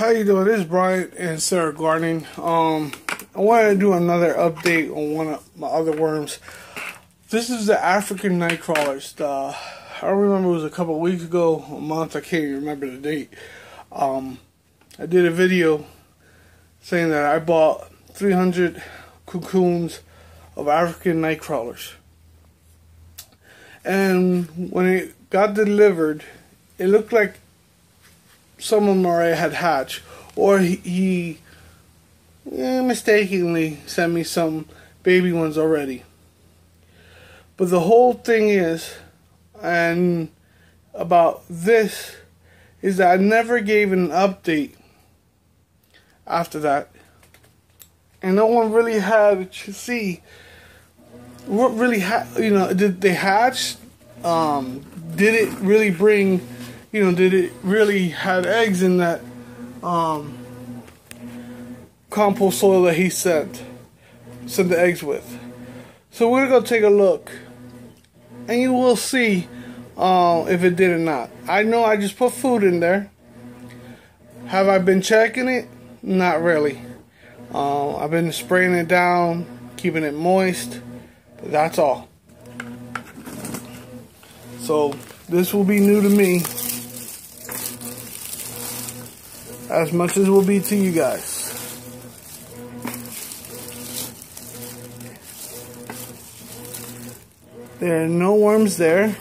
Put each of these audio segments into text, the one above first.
How you doing? This is Brian and Sarah Gardening. I wanted to do another update on one of my other worms. This is the African night crawlers. I don't remember, it was a couple of weeks ago, a month, I can't even remember the date. I did a video saying that I bought 300 cocoons of African night crawlers. And when it got delivered, it looked like some of them already had hatched, or he mistakenly sent me some baby ones already. But the whole thing is, and about this, is that I never gave an update after that, and no one really had to see what really did they hatch? Did it really bring? Did it really have eggs in that compost soil that he sent the eggs with? So we're gonna take a look, and you will see if it did or not. I know I just put food in there. Have I been checking it? Not really. I've been spraying it down, keeping it moist, but that's all. So this will be new to me, as much as it will be to you guys. There are no worms there.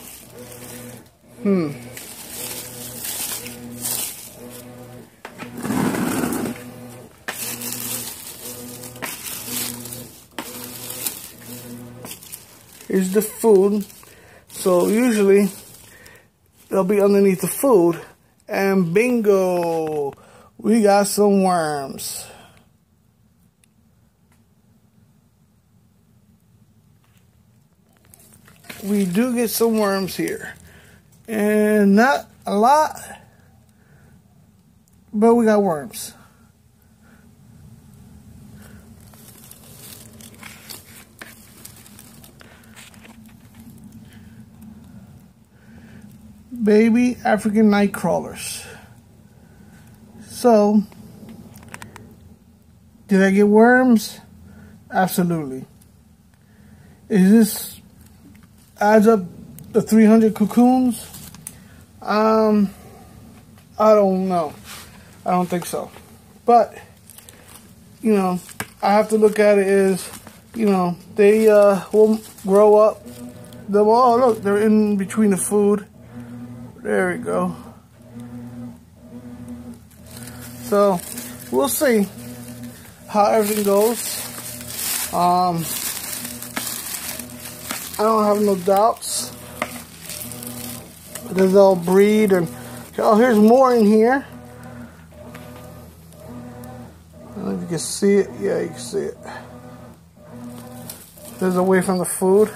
Here's the food. So usually they'll be underneath the food, and bingo! We got some worms. We do get some worms here. And not a lot, but we got worms. Baby African night crawlers. So, did I get worms? Absolutely. Is this adds up the 300 cocoons? I don't know. I don't think so. But, I have to look at it as, they will grow up. Oh, look, they're in between the food. There we go. So, we'll see how everything goes. I don't have no doubts, because they'll breed. And oh, here's more in here. I don't know if you can see it. Yeah, you can see it. There's away from the food.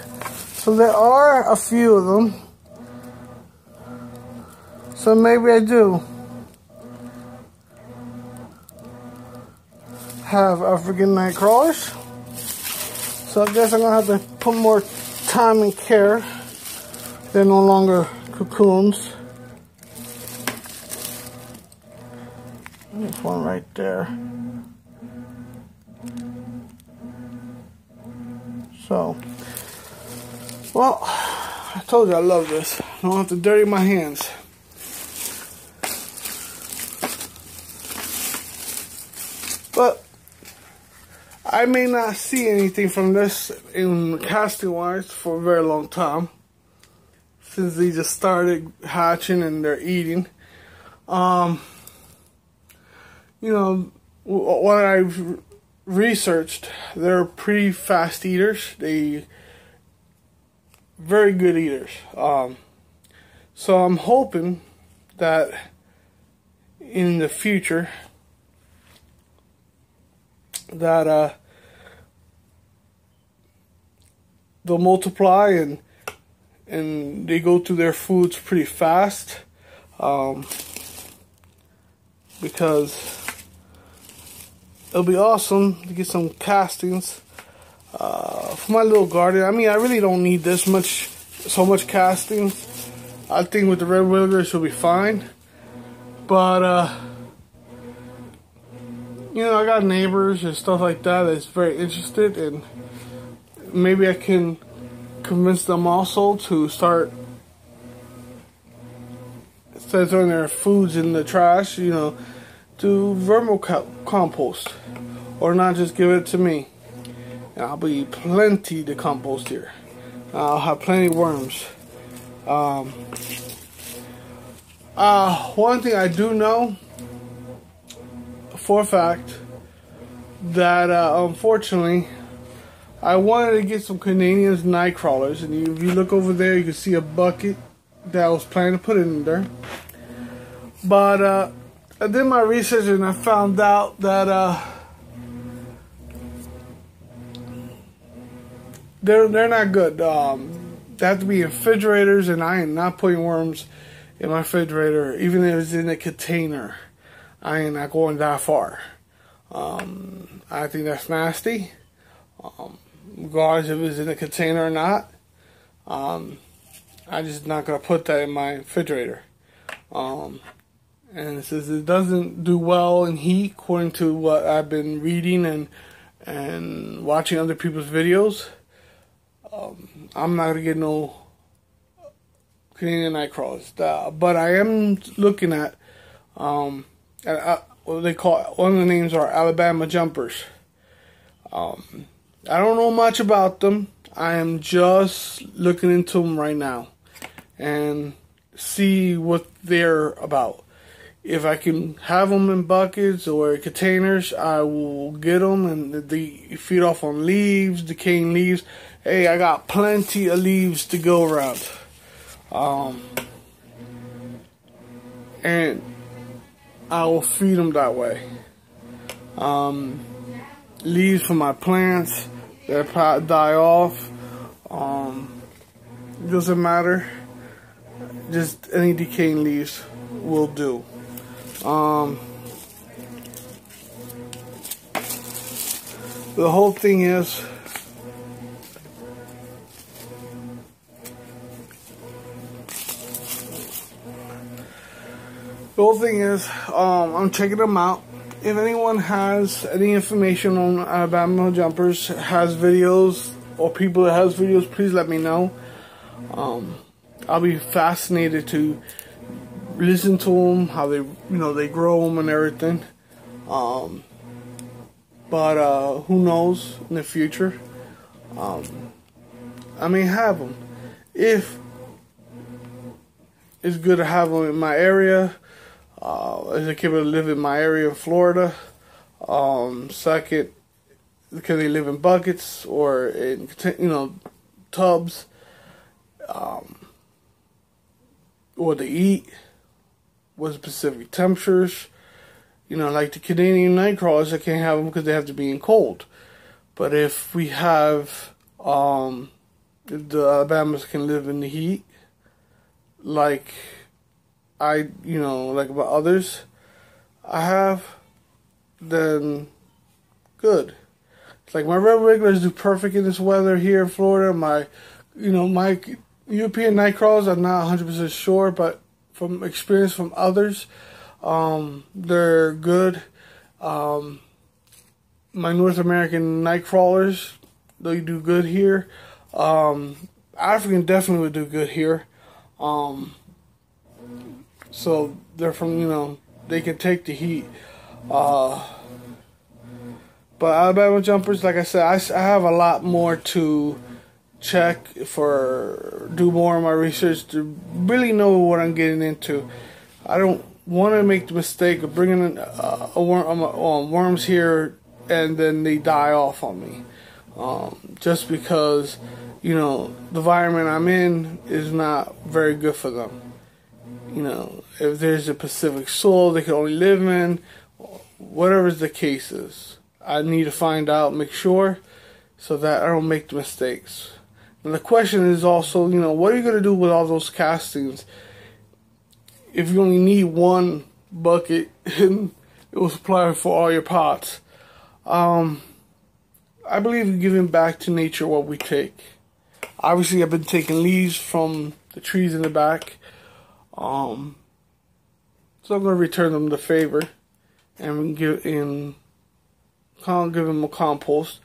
So there are a few of them. So maybe I do have African night crawlers. So I guess I'm gonna have to put more time and care. They're no longer cocoons. There's one right there. So, well, I told you I love this. I don't have to dirty my hands. But I may not see anything from this in casting wise for a very long time, since they just started hatching and they're eating. What I've researched, they're pretty fast eaters. They very good eaters. So I'm hoping that in the future that they'll multiply and they go through their foods pretty fast, because it'll be awesome to get some castings for my little garden. I mean, I really don't need so much casting. I think with the red willigers it'll be fine, but I got neighbors and stuff like that that's very interested, and maybe I can convince them also to start, instead of throwing their foods in the trash, do vermicompost, or not just give it to me. And I'll be plenty to compost here. I'll have plenty of worms. One thing I do know for a fact that unfortunately I wanted to get some Canadian night crawlers, and if you look over there, you can see a bucket that I was planning to put in there. But I did my research and I found out that they're not good. They have to be in refrigerators, and I am not putting worms in my refrigerator, even if it's in a container. I ain't not going that far. I think that's nasty. Regardless if it's in a container or not. I'm just not going to put that in my refrigerator. And it says it doesn't do well in heat, according to what I've been reading and watching other people's videos. I'm not going to get no Canadian night crawlers. But I am looking at, what they call, one of the names are Alabama jumpers. I don't know much about them. I am just looking into them right now and see what they're about. If I can have them in buckets or containers, I will get them, and they feed off on leaves, decaying leaves. Hey, I got plenty of leaves to go around. And I will feed them that way. Leaves from my plants that die off. Doesn't matter. Just any decaying leaves will do. The whole thing is, I'm checking them out. If anyone has any information on Alabama jumpers, has videos, or people that has videos, please let me know. I'll be fascinated to listen to them, how they, they grow them and everything. But who knows in the future? I may have them. If it's good to have them in my area, as a kid would live in my area in Florida. Second, because they live in buckets or in tubs, or they eat with specific temperatures. Like the Canadian night crawlers, I can't have them because they have to be in cold. But if we have, if the Alabamas can live in the heat, like like about others I have, then good. It's like my red regulars do perfect in this weather here in Florida. My European night crawlers, I'm not 100% sure, but from experience from others, they're good. My North American night crawlers, they do good here. African definitely would do good here. So they're from, they can take the heat. But Alabama jumpers, like I said, I have a lot more to check do more of my research to really know what I'm getting into. I don't want to make the mistake of bringing in worms here and then they die off on me. Just because, the environment I'm in is not very good for them. If there's a Pacific soil they can only live in, whatever the case is, I need to find out, make sure, so that I don't make the mistakes. And the question is also, what are you going to do with all those castings if you only need one bucket and it will supply for all your pots? I believe in giving back to nature what we take. Obviously, I've been taking leaves from the trees in the back. So I'm going to return them the favor and give them a compost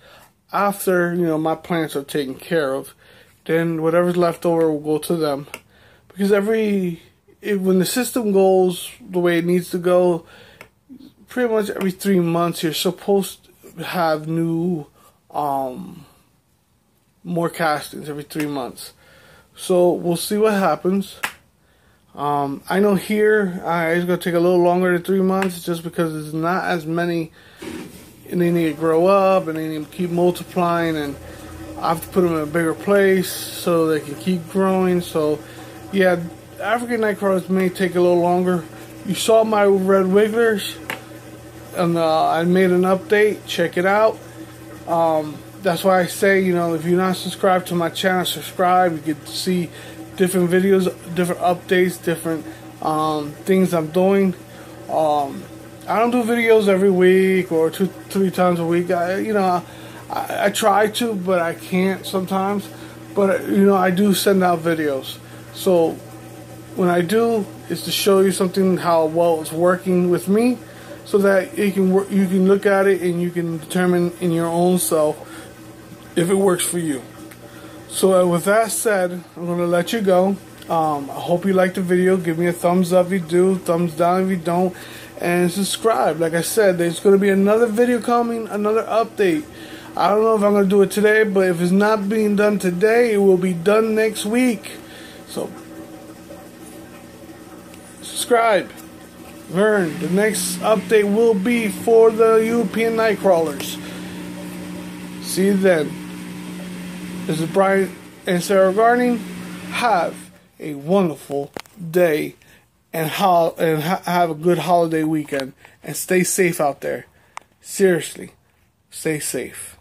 after, you know, my plants are taken care of. Then whatever's left over will go to them. Because when the system goes the way it needs to go, pretty much every 3 months you're supposed to have new, more castings every 3 months. So we'll see what happens. I know here it's going to take a little longer than 3 months just because there's not as many, and they need to grow up and they need to keep multiplying, and I have to put them in a bigger place so they can keep growing. So yeah, African night crawlers may take a little longer. You saw my red wigglers, and I made an update. Check it out. That's why I say, you know, if you're not subscribed to my channel, subscribe. You get to see different videos, different updates, different things I'm doing. I don't do videos every week or 2-3 times a week. I try to, but I can't sometimes. But you know, I do send out videos. So when I do, it's to show you something how well it's working with me, so that you can look at it and you can determine in your own self if it works for you. So with that said, I'm going to let you go. I hope you liked the video. Give me a thumbs up if you do, thumbs down if you don't, and subscribe. Like I said, there's going to be another video coming, another update. I don't know if I'm going to do it today, but if it's not being done today, it will be done next week. So subscribe. Learn. The next update will be for the European night crawlers. See you then. This is Brian and Sarah Gardening. Have a wonderful day and have a good holiday weekend. And stay safe out there. Seriously, stay safe.